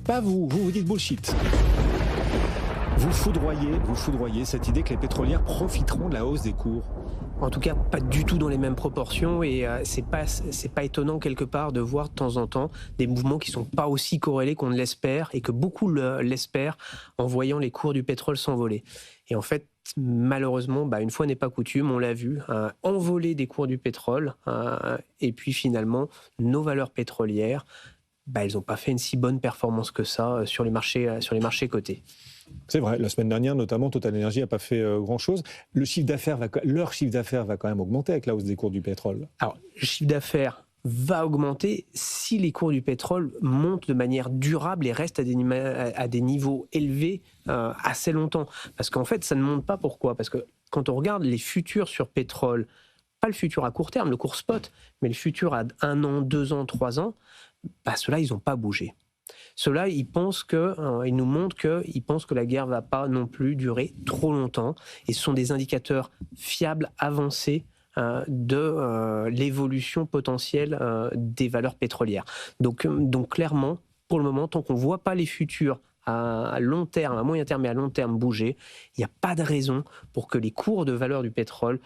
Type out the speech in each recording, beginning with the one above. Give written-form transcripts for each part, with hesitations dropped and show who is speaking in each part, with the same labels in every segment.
Speaker 1: Pas vous, vous dites bullshit. Vous foudroyez cette idée que les pétrolières profiteront de la hausse des cours.
Speaker 2: En tout cas, pas du tout dans les mêmes proportions et c'est pas étonnant quelque part de voir de temps en temps des mouvements qui sont pas aussi corrélés qu'on ne l'espère et que beaucoup l'espèrent en voyant les cours du pétrole s'envoler. Et en fait, malheureusement, une fois n'est pas coutume, on l'a vu, envoler des cours du pétrole et puis finalement, nos valeurs pétrolières, elles n'ont pas fait une si bonne performance que ça sur les marchés cotés.
Speaker 1: C'est vrai, la semaine dernière, notamment, Total Energy n'a pas fait grand-chose. Leur chiffre d'affaires va quand même augmenter avec la hausse des cours du pétrole.
Speaker 2: Alors, le chiffre d'affaires va augmenter si les cours du pétrole montent de manière durable et restent à des niveaux élevés assez longtemps. Parce qu'en fait, ça ne monte pas. Pourquoi ? Parce que quand on regarde les futurs sur pétrole, pas le futur à court terme, le cours spot, mais le futur à 1 an, 2 ans, 3 ans, ceux-là, ils n'ont pas bougé. Ceux-là, ils nous montrent qu'ils pensent que la guerre ne va pas non plus durer trop longtemps. Et ce sont des indicateurs fiables, avancés de l'évolution potentielle des valeurs pétrolières. Donc clairement, pour le moment, tant qu'on ne voit pas les futurs à long terme, à moyen terme et à long terme bouger, il n'y a pas de raison pour que les cours de valeur du pétrole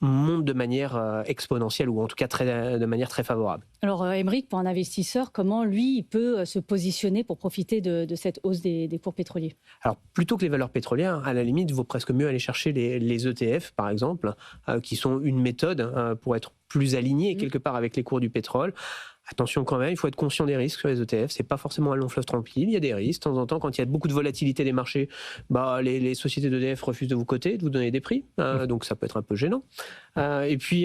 Speaker 2: montent de manière exponentielle ou en tout cas de manière très favorable.
Speaker 3: Alors Aymeric, pour un investisseur, comment lui il peut se positionner pour profiter de cette hausse des cours pétroliers ?
Speaker 2: Alors plutôt que les valeurs pétrolières, à la limite, il vaut presque mieux aller chercher les ETF par exemple, qui sont une méthode pour être plus aligné quelque part avec les cours du pétrole. Attention quand même, il faut être conscient des risques sur les ETF. C'est pas forcément un long fleuve tranquille. Il y a des risques. De temps en temps, quand il y a beaucoup de volatilité des marchés, les sociétés d'EDF refusent de vous coter, de vous donner des prix. Donc ça peut être un peu gênant. Et puis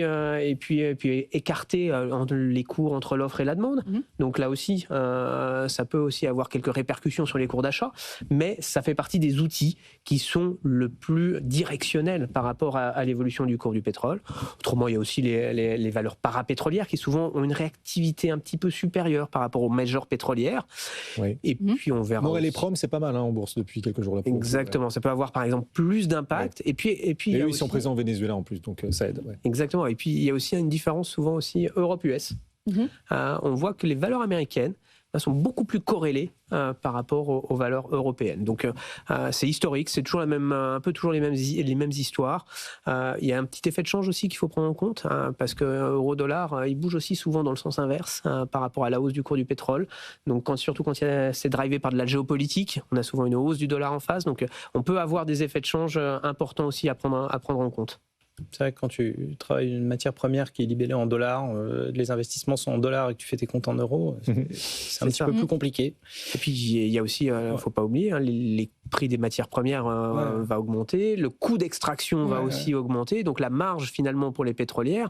Speaker 2: écarter les cours entre l'offre et la demande. Donc là aussi, ça peut aussi avoir quelques répercussions sur les cours d'achat. Mais ça fait partie des outils qui sont le plus directionnels par rapport à l'évolution du cours du pétrole. Autrement, il y a aussi les valeurs parapétrolières qui souvent ont une réactivité un petit peu supérieure par rapport aux majors pétrolières.
Speaker 1: Oui.
Speaker 2: Et puis on verra.
Speaker 1: Morel et Prom, c'est pas mal en bourse depuis quelques jours. Là,
Speaker 2: exactement, ça peut avoir par exemple plus d'impact. Ouais. Et puis
Speaker 1: eux, ils sont présents au Venezuela en plus, donc ça aide. Ouais.
Speaker 2: Exactement. Et puis il y a aussi une différence souvent aussi Europe-US. On voit que les valeurs américaines sont beaucoup plus corrélées par rapport aux valeurs européennes. Donc c'est historique, c'est toujours un peu toujours les mêmes histoires. Il y a un petit effet de change aussi qu'il faut prendre en compte, parce que euro-dollar, il bouge aussi souvent dans le sens inverse par rapport à la hausse du cours du pétrole. Donc surtout quand c'est drivé par de la géopolitique, on a souvent une hausse du dollar en face. Donc on peut avoir des effets de change importants aussi à prendre en compte.
Speaker 4: C'est vrai que quand tu travailles une matière première qui est libellée en dollars, les investissements sont en dollars et que tu fais tes comptes en euros, c'est un petit peu plus compliqué.
Speaker 2: Et puis il y a aussi, il ne faut pas oublier, les prix des matières premières va augmenter, le coût d'extraction va aussi augmenter, donc la marge finalement pour les pétrolières,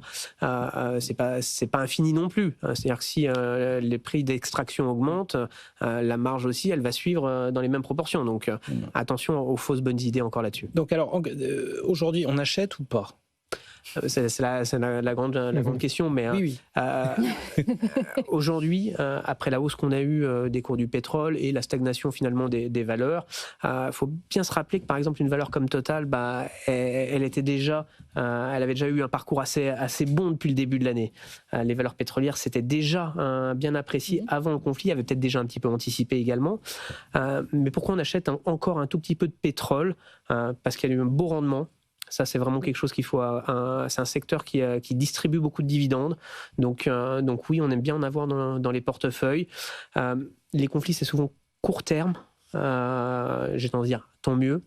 Speaker 2: c'est pas infini non plus. C'est-à-dire que si les prix d'extraction augmentent, la marge aussi, elle va suivre dans les mêmes proportions. Donc attention aux fausses bonnes idées encore là-dessus.
Speaker 4: Donc alors, aujourd'hui, on achète ou pas ?
Speaker 2: C'est la grande question, mais
Speaker 4: oui.
Speaker 2: Aujourd'hui, après la hausse qu'on a eue des cours du pétrole et la stagnation finalement des valeurs, faut bien se rappeler que par exemple une valeur comme Total, elle avait déjà eu un parcours assez bon depuis le début de l'année. Les valeurs pétrolières s'étaient déjà bien appréciées avant le conflit, avaient peut-être déjà un petit peu anticipé également. Mais pourquoi on achète encore un tout petit peu de pétrole ? Parce qu'il y a eu un beau rendement. Ça, c'est vraiment quelque chose qu'il faut. C'est un secteur qui distribue beaucoup de dividendes. Donc oui, on aime bien en avoir dans les portefeuilles. Les conflits, c'est souvent court terme. J'ai tendance à dire tant mieux.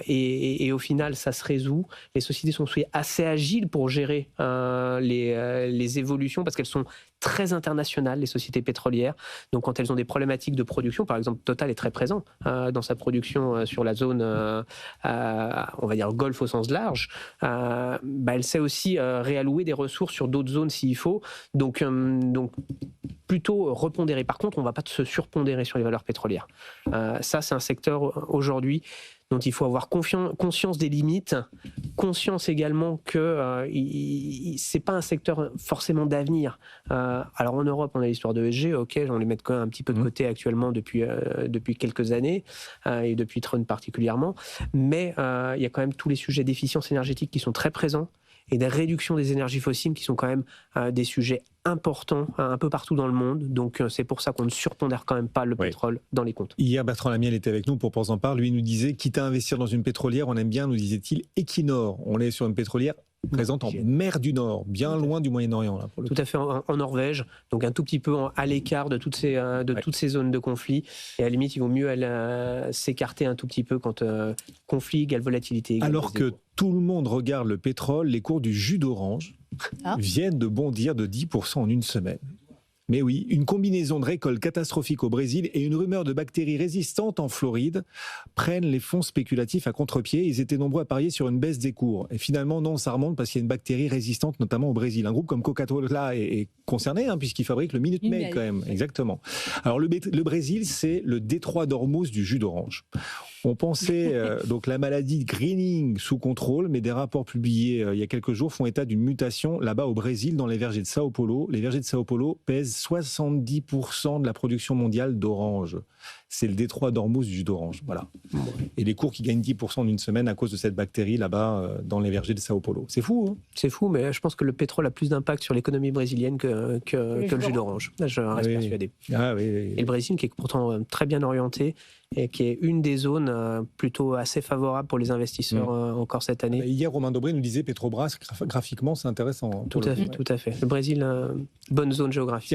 Speaker 2: Et au final, ça se résout. Les sociétés sont assez agiles pour gérer les évolutions parce qu'elles sont très internationales, les sociétés pétrolières. Donc, quand elles ont des problématiques de production, par exemple, Total est très présent dans sa production sur la zone, on va dire Golfe au sens large. Elle sait aussi réallouer des ressources sur d'autres zones s'il faut. Donc plutôt repondérer. Par contre, on ne va pas se surpondérer sur les valeurs pétrolières. Ça, c'est un secteur aujourd'hui dont il faut avoir conscience des limites, conscience également que c'est pas un secteur forcément d'avenir. Alors en Europe, on a l'histoire de ESG, ok, on les met quand même un petit peu de côté actuellement depuis quelques années, et depuis Trump particulièrement, mais il y a quand même tous les sujets d'efficience énergétique qui sont très présents, et des réductions des énergies fossiles qui sont quand même des sujets important un peu partout dans le monde. Donc c'est pour ça qu'on ne surpondère quand même pas le pétrole dans les comptes.
Speaker 1: Hier, Bertrand Lamiel était avec nous pour Pense en Parle. Lui nous disait, quitte à investir dans une pétrolière, on aime bien, nous disait-il, Equinor. On est sur une pétrolière présente en mer du Nord, bien loin du Moyen-Orient. Là, pour le
Speaker 2: tout à fait, en Norvège, donc un tout petit peu à l'écart de toutes ces zones de conflit. Et à la limite, il vaut mieux s'écarter un tout petit peu quand conflit égale volatilité.
Speaker 1: Alors que tout le monde regarde le pétrole, les cours du jus d'orange viennent de bondir de 10% en une semaine. Mais oui, une combinaison de récoltes catastrophiques au Brésil et une rumeur de bactéries résistantes en Floride prennent les fonds spéculatifs à contre-pied. Ils étaient nombreux à parier sur une baisse des cours. Et finalement, non, ça remonte parce qu'il y a une bactérie résistante, notamment au Brésil. Un groupe comme Coca-Cola est concerné, puisqu'il fabrique le Minute Maid quand même. Exactement. Alors le Brésil, c'est le détroit d'Ormuz du jus d'orange. On pensait donc la maladie greening sous contrôle, mais des rapports publiés il y a quelques jours font état d'une mutation là-bas au Brésil, dans les vergers de Sao Paulo. Les vergers de Sao Paulo pèsent 70% de la production mondiale d'orange. C'est le détroit d'Ormuz du jus d'orange. Voilà. Et les cours qui gagnent 10% en une semaine à cause de cette bactérie là-bas dans les vergers de Sao Paulo. C'est fou, hein ?
Speaker 2: C'est fou, mais je pense que le pétrole a plus d'impact sur l'économie brésilienne que le jus d'orange. Là, je reste persuadé. Et le Brésil, qui est pourtant très bien orienté, et qui est une des zones plutôt assez favorables pour les investisseurs encore cette année.
Speaker 1: Hier, Romain Dobré nous disait Petrobras, graphiquement, c'est intéressant.
Speaker 2: Tout à fait. Le Brésil, bonne zone géographique.